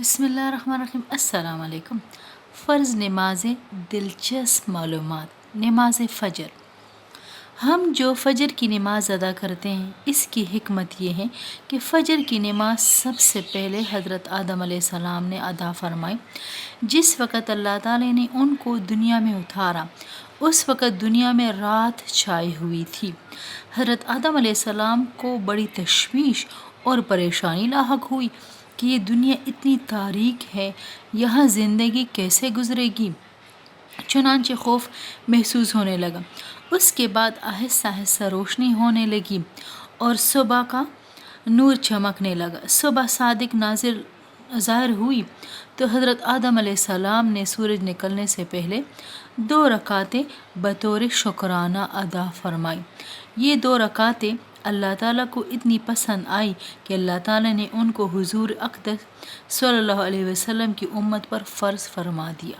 بسم اللہ الرحمن الرحیم۔ السلام علیکم۔ فرض نمازیں، دلچسپ معلومات۔ نماز فجر، ہم جو فجر کی نماز ادا کرتے ہیں اس کی حکمت یہ ہے کہ فجر کی نماز سب سے پہلے حضرت آدم علیہ السلام نے ادا فرمائی۔ جس وقت اللہ تعالی نے ان کو دنیا میں اتارا اس وقت دنیا میں رات چھائی ہوئی تھی۔ حضرت آدم علیہ السلام کو بڑی تشویش اور پریشانی لاحق ہوئی کہ یہ دنیا اتنی تاریک ہے، یہاں زندگی کیسے گزرے گی؟ چنانچہ خوف محسوس ہونے لگا۔ اس کے بعد آہستہ آہستہ روشنی ہونے لگی اور صبح کا نور چمکنے لگا۔ صبح صادق ظاہر ہوئی تو حضرت آدم علیہ السلام نے سورج نکلنے سے پہلے 2 رکعتیں بطور شکرانہ ادا فرمائی۔ یہ 2 رکعتیں اللہ تعالیٰ کو اتنی پسند آئی کہ اللہ تعالیٰ نے ان کو حضور اقدس صلی اللہ علیہ وسلم کی امت پر فرض فرما دیا۔